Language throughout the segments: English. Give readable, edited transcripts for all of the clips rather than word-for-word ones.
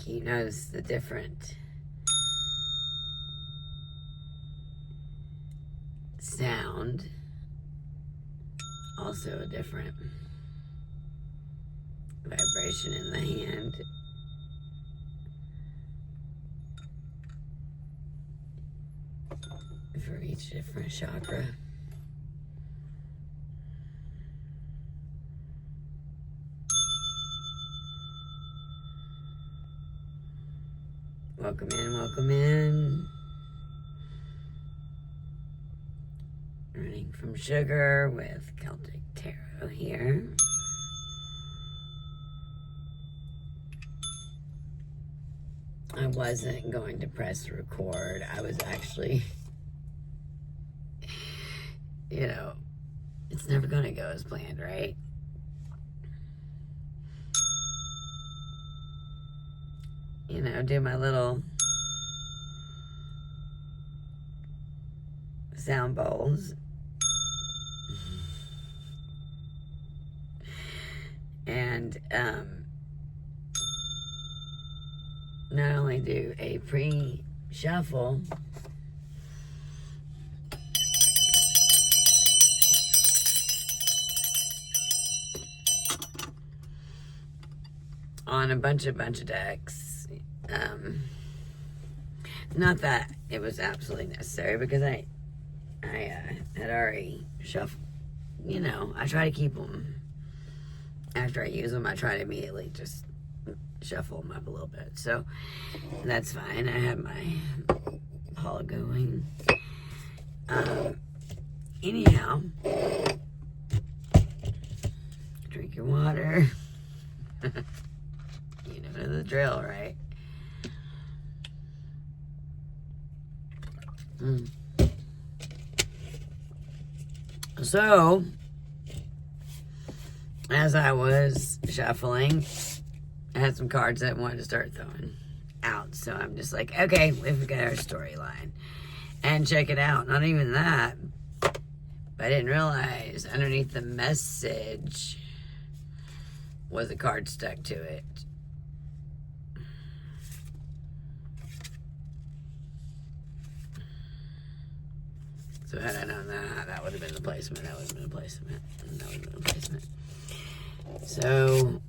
You notice the different sound, also a different vibration in the hand. For each different chakra. Welcome in, welcome in. Running from Sugar with Celtic Tarot here. I wasn't going to press record. I was actually, you know, it's never going to go as planned, right? You know, do my little sound bowls. And not only do a pre-shuffle, on a bunch of decks. Not that it was absolutely necessary, because I had already shuffled. You know, I try to keep them, after I use them, I try to immediately just shuffle them up a little bit. So that's fine. I have my haul going. Anyhow, drink your water. You know the drill, right? So, as I was shuffling, I had some cards that I wanted to start throwing out. So I'm just like, okay, we've got our storyline. And check it out. Not even that, but I didn't realize underneath the message was a card stuck to it. So had I known that, that would have been the placement. That would have been the placement. And that would have been the placement. So,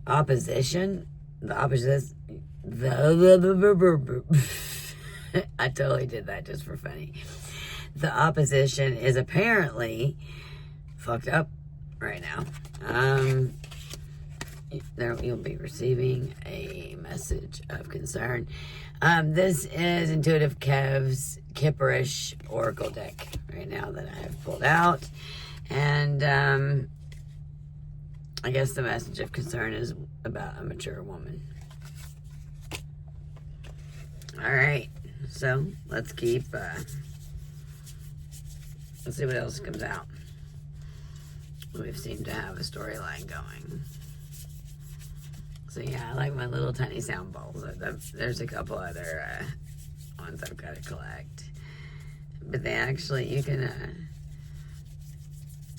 opposition. The opposition. I totally did that just for funny. The opposition is apparently fucked up right now. You'll be receiving a message of concern. This is Intuitive Kev's Kipperish Oracle deck right now that I have pulled out. And I guess the message of concern is about a mature woman. Alright, so let's keep, let's see what else comes out. We seem to have a storyline going. So yeah, I like my little tiny sound bowls. There's a couple other ones I've got to collect. But they actually, you can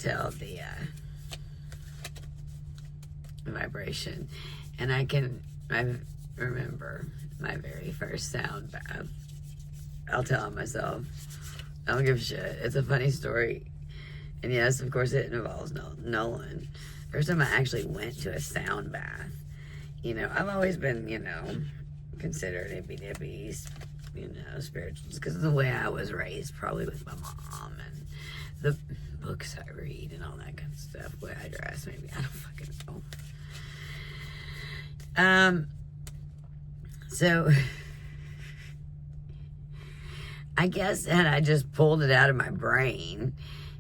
tell the vibration. And I remember my very first sound bath. I'll tell it myself. I don't give a shit. It's a funny story. And yes, of course it involves Nolan. First time I actually went to a sound bath. You know, I've always been, you know, considered hippie-dippy, you know, spirituals, because of the way I was raised, probably with my mom, and the books I read, and all that kind of stuff, the way I dress, maybe, I don't fucking know. So, I guess had I just pulled it out of my brain,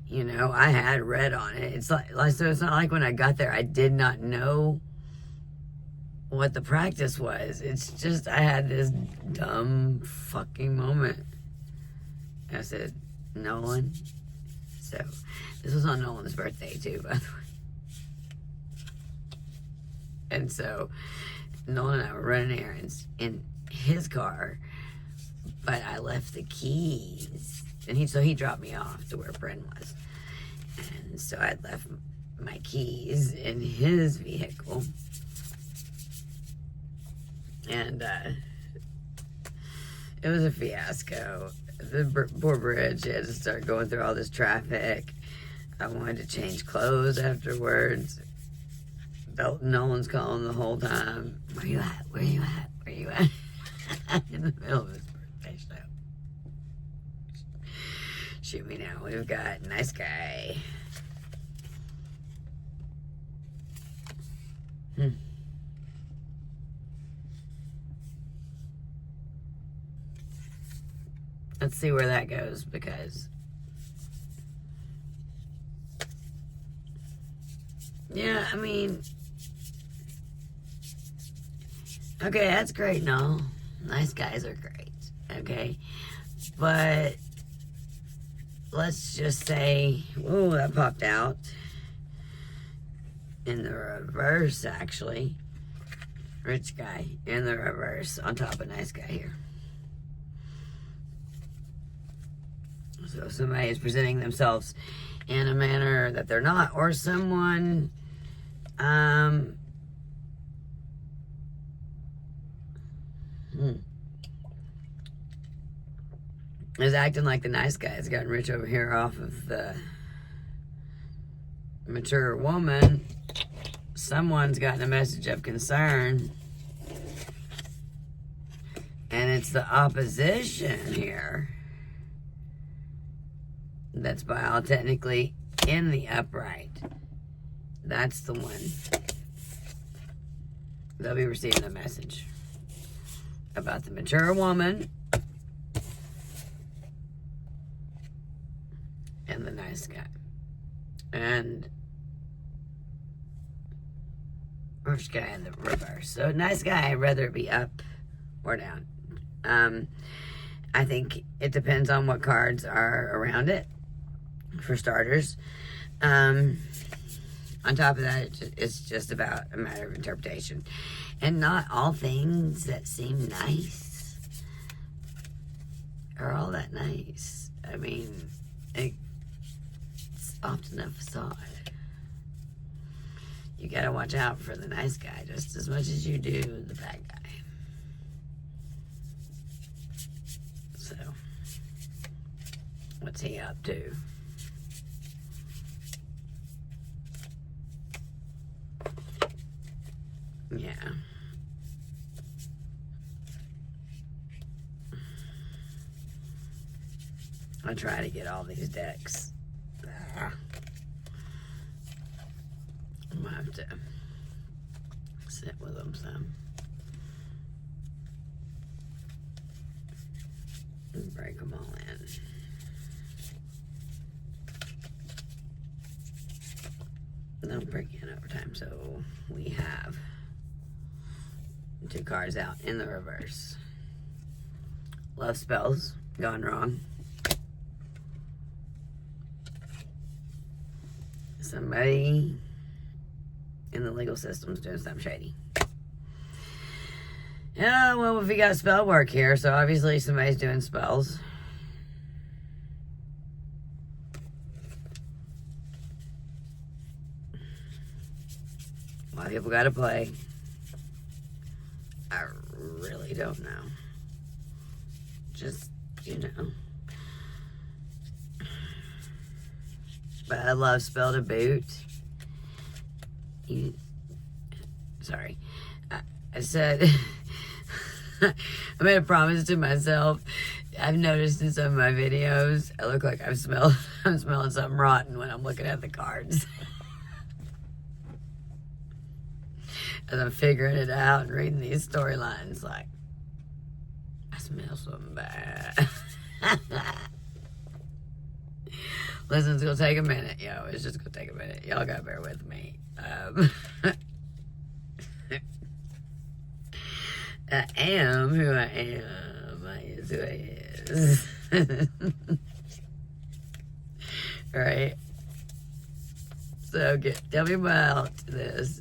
you know, I had read on it. It's like, so it's not like when I got there, I did not know what the practice was. It's just I had this dumb fucking moment. I said, Nolan, So, this was on Nolan's birthday, too, by the way. And so, Nolan and I were running errands in his car, but I left the keys. And so he dropped me off to where Bren was. And so I left my keys in his vehicle. And it was a fiasco. The poor bridge had to start going through all this traffic. I wanted to change clothes afterwards. Nolan's calling the whole time. Where you at? Where you at? Where you at? In the middle of his birthday show. Shoot me now. We've got nice guy. Let's see where that goes, because yeah, I mean, okay, that's great and all. Nice guys are great, okay? But let's just say, oh, that popped out. In the reverse, actually. Rich guy in the reverse on top of nice guy here. So somebody is presenting themselves in a manner that they're not, or someone is acting like the nice guy has gotten rich over here off of the mature woman. Someone's gotten a message of concern, and it's the opposition here that's biotechnically in the upright. That's the one. They'll be receiving a message about the mature woman and the nice guy. And rich guy in the reverse. So nice guy, I'd rather it be up or down. I think it depends on what cards are around it, for starters. On top of that, it's just about a matter of interpretation. And not all things that seem nice are all that nice. I mean, it's often a facade. You gotta watch out for the nice guy just as much as you do the bad guy. So, what's he up to? Yeah. I try to get all these decks. I'm gonna have to sit with them some. And break them all in. They'll break in over time, so we have 2 cards out in the reverse. Love spells gone wrong. Somebody in the legal system's doing something shady. Yeah, well, we got spell work here, so obviously somebody's doing spells. Why people gotta play, I really don't know. Just, you know. But I love spell to boot. Sorry. I said, I made a promise to myself. I've noticed in some of my videos, I look like I'm smelling something rotten when I'm looking at the cards. As I'm figuring it out and reading these storylines, like, I smell something bad. Listen, it's gonna take a minute, yo. It's just gonna take a minute. Y'all gotta bear with me. I am who I am. I is who I is. right? So tell me about this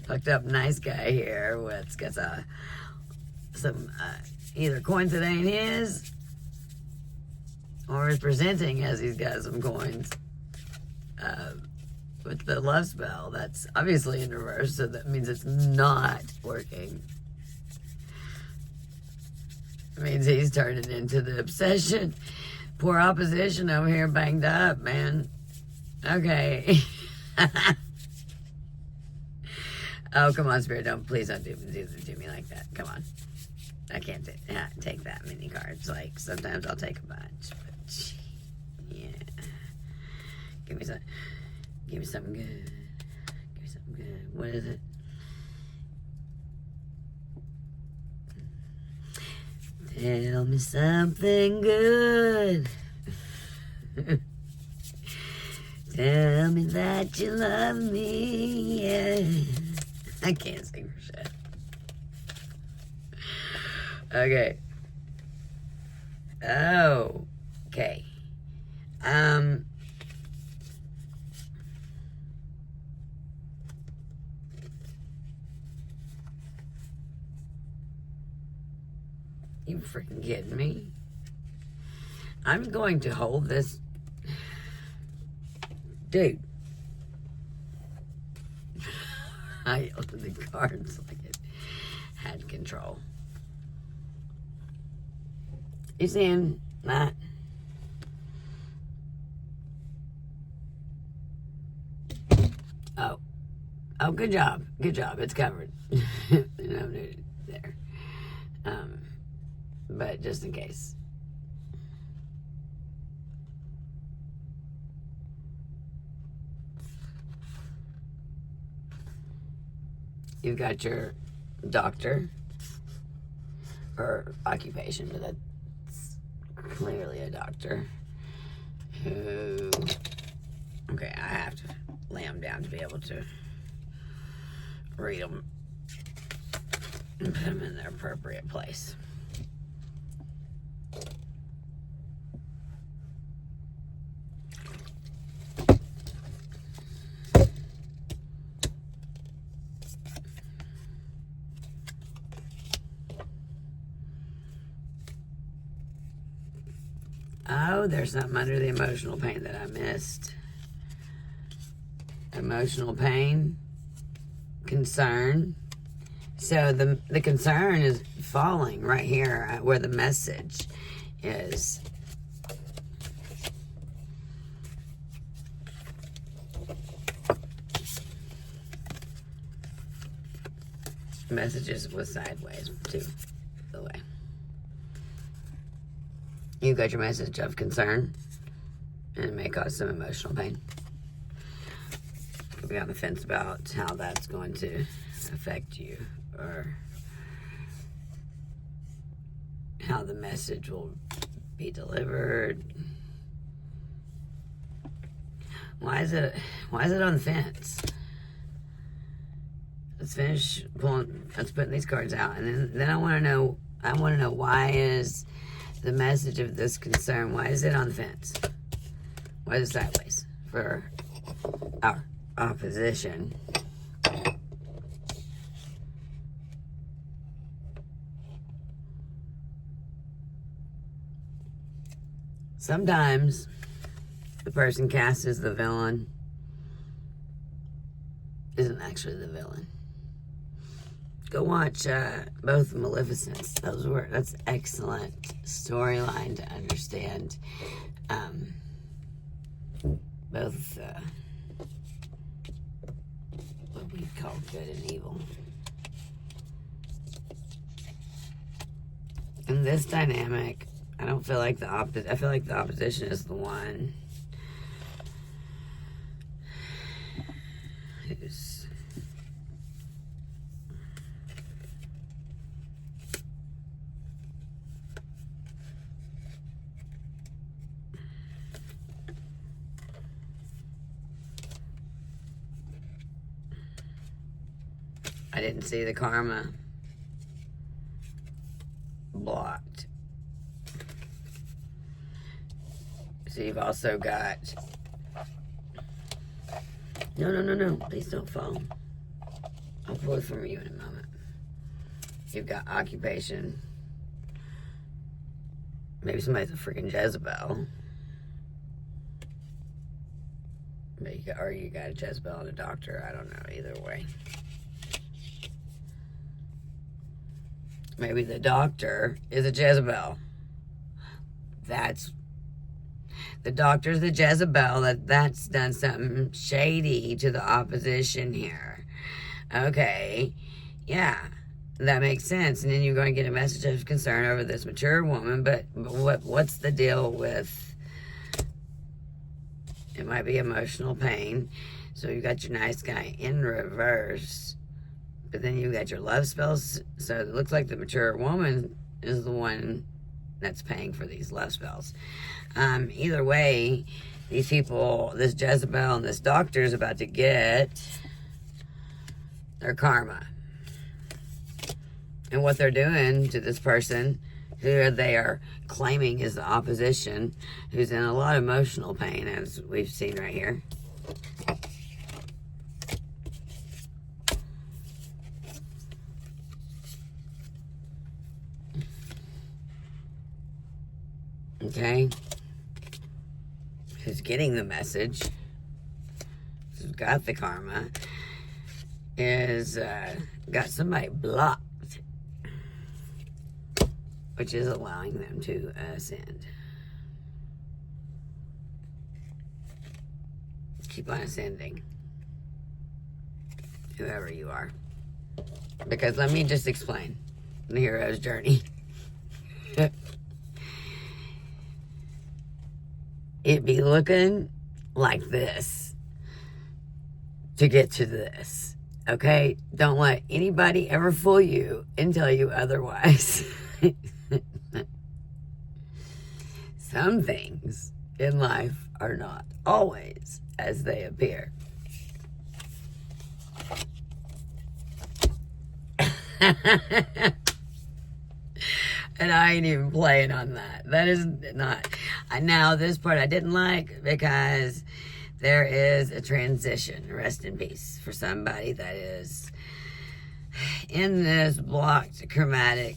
fucked up nice guy here with got some either coins that ain't his, or is presenting as he's got some coins with the love spell. That's obviously in reverse, so that means it's not working. It means he's turning into the obsession. Poor opposition over here banged up, man. Okay. Oh, come on, Spirit. Please don't do me like that. Come on. I can't take that many cards. Like, sometimes I'll take a bunch. But, yeah. Give me something good. Give me something good. What is it? Tell me something good. Tell me that you love me, yeah. I can't sing for shit. Okay. Oh. Okay. You freaking kidding me? I'm going to hold this. Dude. I yelled at the cards like it had control. You seeing that? Oh. Oh, good job. Good job. It's covered. No nudity there. But just in case. You've got your doctor or occupation, but that's clearly a doctor who, okay, I have to lay them down to be able to read them and put them in their appropriate place. Oh, there's something under the emotional pain that I missed. Emotional pain, concern. So the concern is falling right here where the message is. Messages was sideways too, the way. You got your message of concern, and it may cause some emotional pain. You'll be on the fence about how that's going to affect you, or how the message will be delivered. Why is it on the fence? Let's finish putting these cards out, and then I want to know why is the message of this concern, why is it on the fence? Why is it sideways for our opposition? Sometimes the person cast as the villain isn't actually the villain. Go watch both Maleficents. That's excellent storyline to understand both what we call good and evil. In this dynamic, I don't feel like I feel like the opposition is the one who's I didn't see the karma blocked. So you've also got No, no, no, no. Please don't fall. I'll pull it from you in a moment. You've got occupation. Maybe somebody's a freaking Jezebel. Or you got a Jezebel and a doctor. I don't know. Either way. Maybe the doctor is a Jezebel. The doctor's the Jezebel. That's done something shady to the opposition here. Okay. Yeah. That makes sense. And then you're going to get a message of concern over this mature woman. But what's the deal with... It might be emotional pain. So you got your nice guy in reverse. But then you got your love spells. So it looks like the mature woman is the one that's paying for these love spells. Either way, these people, this Jezebel and this doctor is about to get their karma. And what they're doing to this person who they are claiming is the opposition, who's in a lot of emotional pain, as we've seen right here. Okay? Who's getting the message, who's got the karma, is got somebody blocked, which is allowing them to ascend. Keep on ascending, whoever you are. Because let me just explain the hero's journey. It be looking like this to get to this. Okay? Don't let anybody ever fool you and tell you otherwise. Some things in life are not always as they appear. And I ain't even playing on that. That is not. Now, this part I didn't like because there is a transition. Rest in peace for somebody that is in this blocked chromatic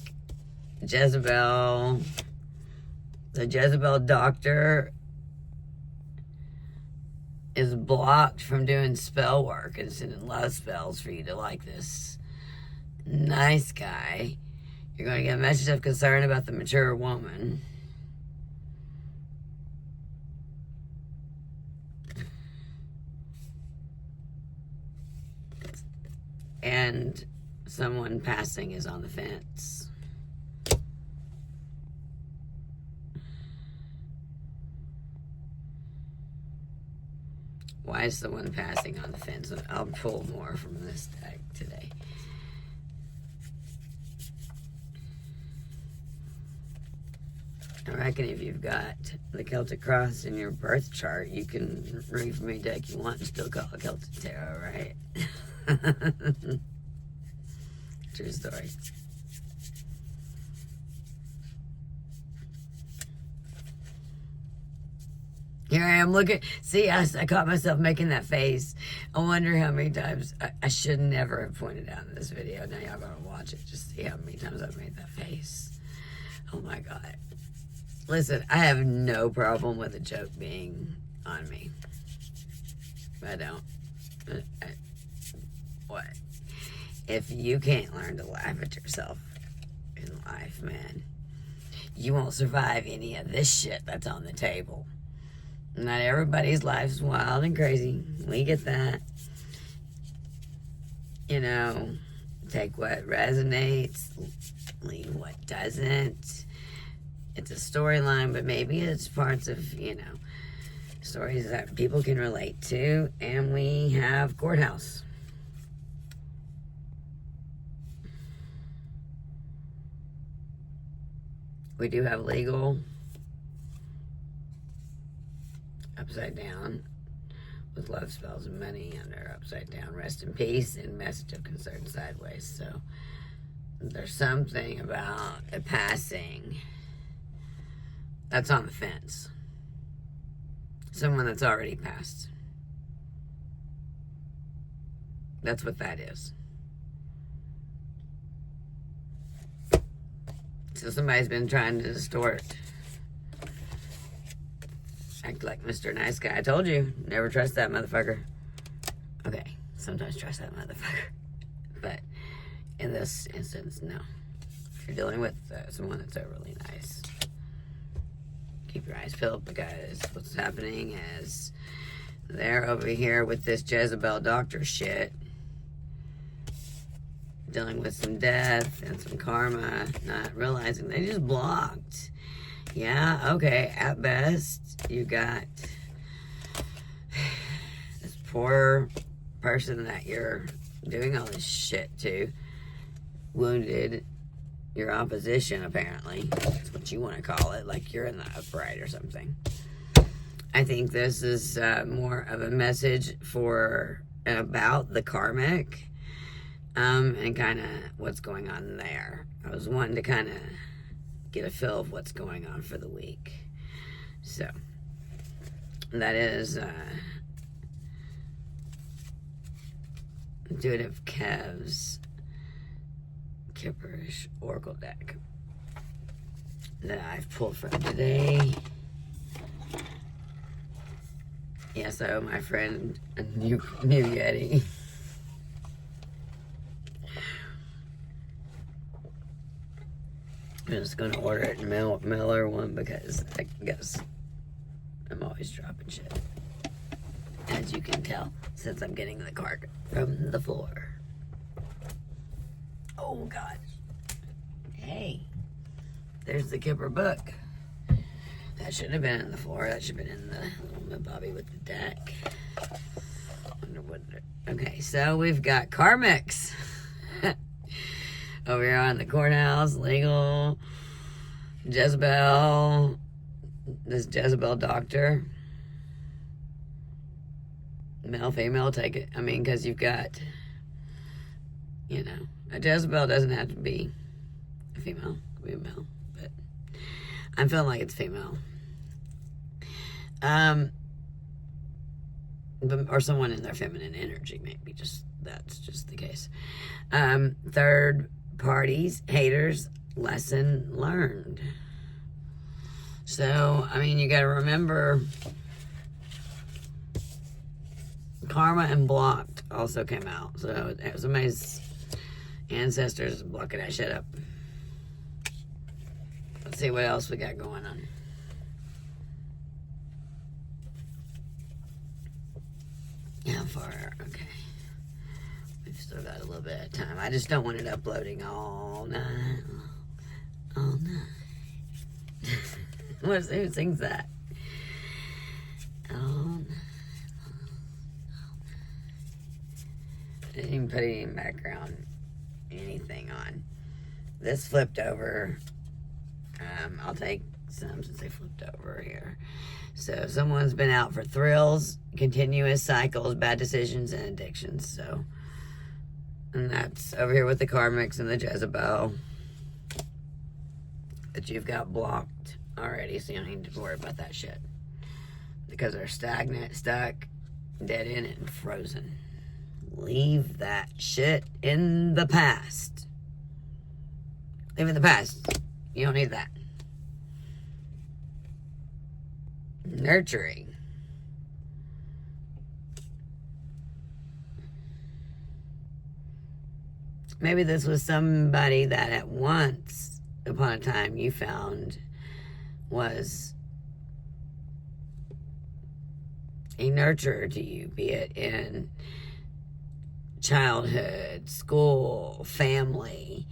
Jezebel. The Jezebel doctor is blocked from doing spell work and sending love spells for you to like this nice guy. You're going to get a message of concern about the mature woman. And someone passing is on the fence. Why is someone passing on the fence? I'll pull more from this deck today. I reckon if you've got the Celtic Cross in your birth chart, you can read from any deck you want and still call it Celtic Tarot, right? True story. Here I am looking. See, I caught myself making that face. I wonder how many times I should never have pointed out in this video. Now y'all gotta watch it. Just see how many times I've made that face. Oh my God. Listen, I have no problem with a joke being on me. I don't. What? If you can't learn to laugh at yourself in life, man, you won't survive any of this shit that's on the table. Not everybody's life's wild and crazy. We get that. You know, take what resonates, leave what doesn't. It's a storyline, but maybe it's parts of, you know, stories that people can relate to. And we have courthouse. We do have legal upside down with love spells and money under upside down. Rest in peace and message of concern sideways. So there's something about a passing that's on the fence. Someone that's already passed. That's what that is. So somebody's been trying to distort. Act like Mr. Nice Guy. I told you, never trust that motherfucker. Okay, sometimes trust that motherfucker. But in this instance, no. If you're dealing with someone that's overly nice, keep your eyes peeled, because what's happening is they're over here with this Jezebel doctor shit, dealing with some death and some karma, not realizing they just blocked. Yeah, okay, at best, you got this poor person that you're doing all this shit to, wounded your opposition, apparently. That's what you want to call it, like you're in the upright or something. I think this is more of a message for and about the karmic, and kind of what's going on there. I was wanting to kind of get a feel of what's going on for the week. So, that is Intuitive Kev's Kipperish Oracle deck that I've pulled from today. Yeah, so my friend, New Yeti. I'm just going to order it in Miller one, because I guess I'm always dropping shit, as you can tell, since I'm getting the card from the floor. Oh, God. Hey, there's the Kipper book. That shouldn't have been in the floor. That should have been in the little Bobby with the deck. Okay, so we've got karmics. Over here on the courthouse, legal, Jezebel, this Jezebel doctor. Male, female, take it. I mean, because you've got, you know, a Jezebel doesn't have to be a female. It could be a male, but I'm feeling like it's female. Or someone in their feminine energy, maybe. That's just the case. Third parties, haters, lesson learned. So, I mean, you got to remember, karma and blocked also came out. So somebody's ancestors blocking that shit up. Let's see what else we got going on. How far? Okay. We've still got a little bit of time. I just don't want it uploading all night. All night. Who sings that? All night. I didn't even put any background, anything on. This flipped over. I'll take some since they flipped over here. So someone's been out for thrills, continuous cycles, bad decisions, and addictions. So, and that's over here with the karmics and the Jezebel that you've got blocked already, so you don't need to worry about that shit, because they're stagnant, stuck, dead in it, and frozen. Leave that shit in the past. Leave it in the past. You don't need that. Nurturing. Maybe this was somebody that at once upon a time you found was a nurturer to you, be it in childhood, school, family,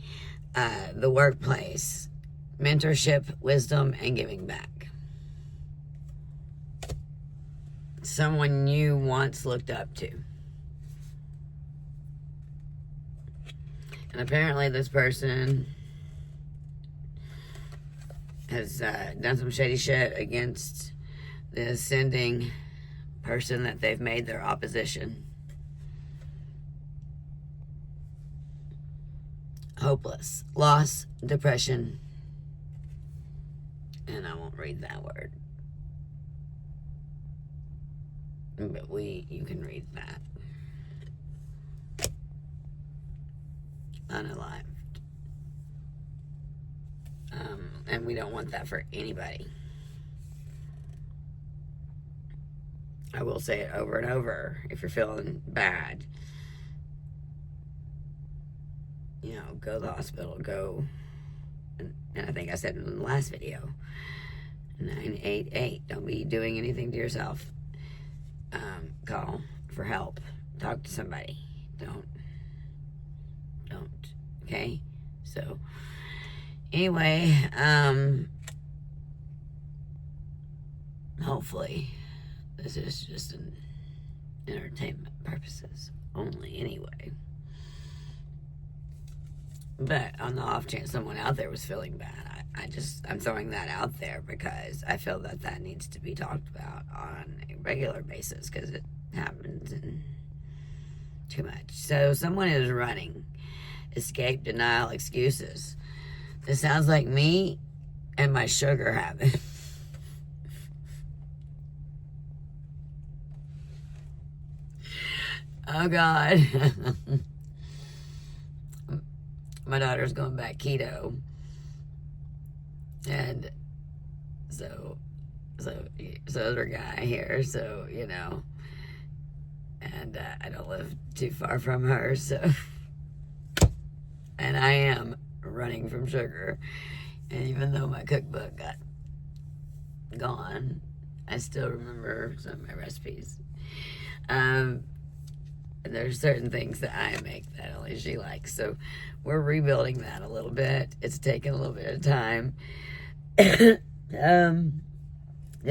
the workplace, mentorship, wisdom, and giving back. Someone you once looked up to. And apparently this person has done some shady shit against the ascending person that they've made their opposition. Hopeless, loss, depression, and I won't read that word, but you can read that. unalived. And we don't want that for anybody. I will say it over and over. If you're feeling bad, you know, go to the hospital, go, and I think I said in the last video, 988. Don't be doing anything to yourself. Call for help. Talk to somebody. Don't. Okay? So, anyway, hopefully, this is just an entertainment purposes only anyway. But on the off chance someone out there was feeling bad, I'm throwing that out there because I feel that needs to be talked about on a regular basis because it happens in too much. So someone is running. Escape, denial, excuses. This sounds like me and my sugar habit. Oh God. My daughter's going back keto. And so is our guy here, so, you know, and I don't live too far from her, so, and I am running from sugar, and even though my cookbook got gone, I still remember some of my recipes. And there's certain things that I make that only she likes, so we're rebuilding that a little bit. It's taken a little bit of time. Did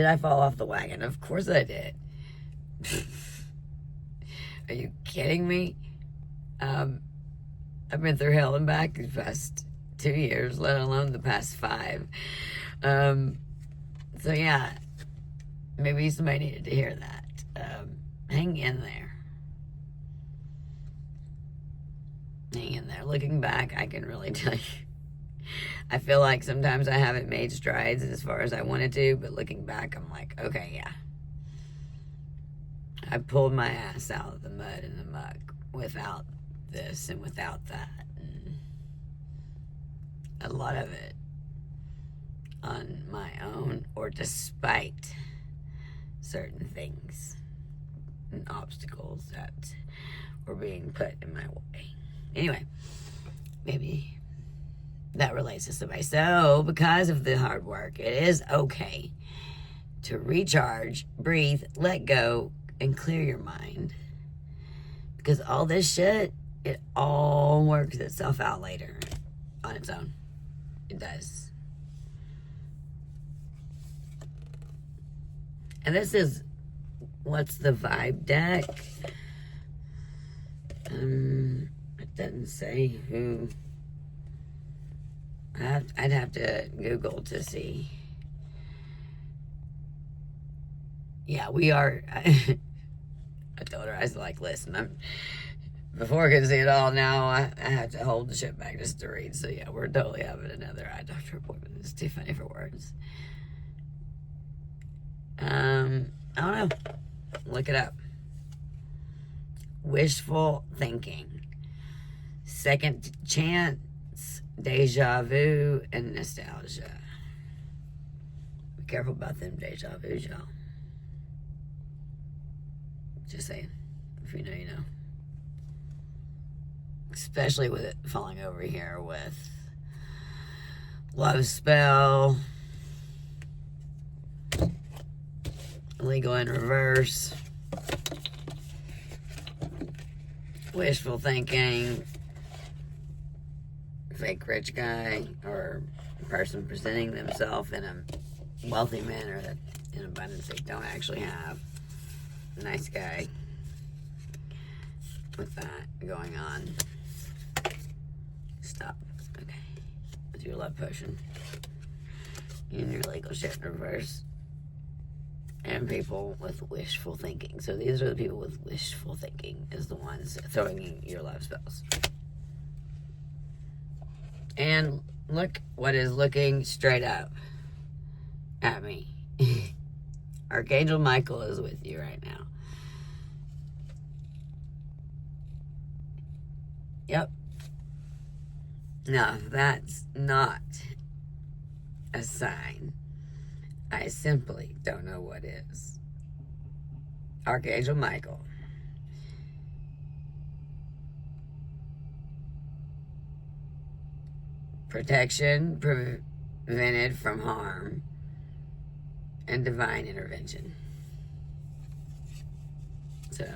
I fall off the wagon? Of course I did. Are you kidding me? I've been through hell and back the past 2 years, let alone the past 5. So yeah, maybe somebody needed to hear that. Hang in there. Hang in there. Looking back, I can really tell you, I feel like sometimes I haven't made strides as far as I wanted to, but looking back, I'm like, okay, yeah. I pulled my ass out of the mud and the muck without this and without that. And a lot of it on my own or despite certain things and obstacles that were being put in my way. Anyway, maybe that relates to somebody. So, because of the hard work, it is okay to recharge, breathe, let go, and clear your mind. Because all this shit, it all works itself out later on its own. It does. And this is What's the Vibe deck. It doesn't say who. I'd have to Google to see. Yeah, we are. I told her, I was like, listen, before I could see it all, now I have to hold the shit back just to read. So yeah, we're totally having another eye doctor appointment. It's too funny for words. I don't know. Look it up. Wishful thinking. Second chance, deja vu, and nostalgia. Be careful about them deja vus, y'all. Just saying. If you know, you know. Especially with it falling over here with love spell, illegal in reverse, wishful thinking, fake rich guy, or person presenting themselves in a wealthy manner that in abundance they don't actually have. Nice guy with that going on. Stop. Okay. With your love potion. And your legal shit in reverse. And people with wishful thinking. So these are the people with wishful thinking, is the ones throwing in your love spells. And look what is looking straight up at me. Archangel Michael is with you right now. Yep. Now, if that's not a sign, I simply don't know what is. Archangel Michael. Protection prevented from harm and divine intervention. So,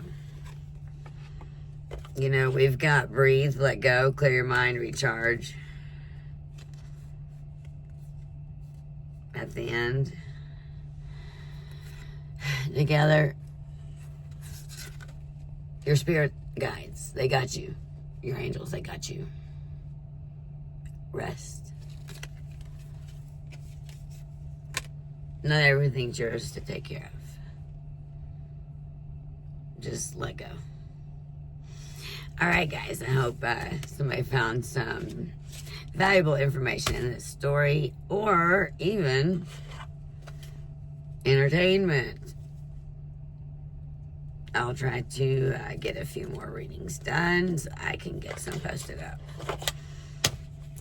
you know, we've got breathe, let go, clear your mind, recharge. At the end, together, your spirit guides, they got you. Your angels, they got you. Rest. Not everything's yours to take care of. Just let go. All right, guys, I hope somebody found some valuable information in this story, or even entertainment. I'll try to get a few more readings done so I can get some posted up.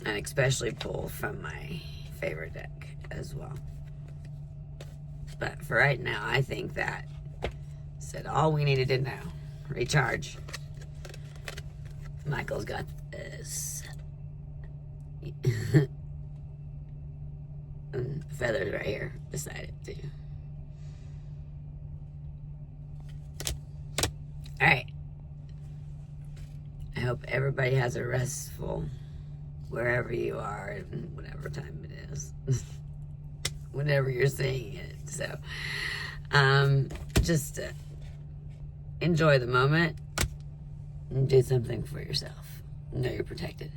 And especially pull from my favorite deck as well. But for right now, I think that said all we needed to know. Recharge. Michael's got this. And feathers right here beside it too. All right. I hope everybody has a restful wherever you are and whatever time it is. Whenever you're seeing it. So, just enjoy the moment and do something for yourself. Know you're protected.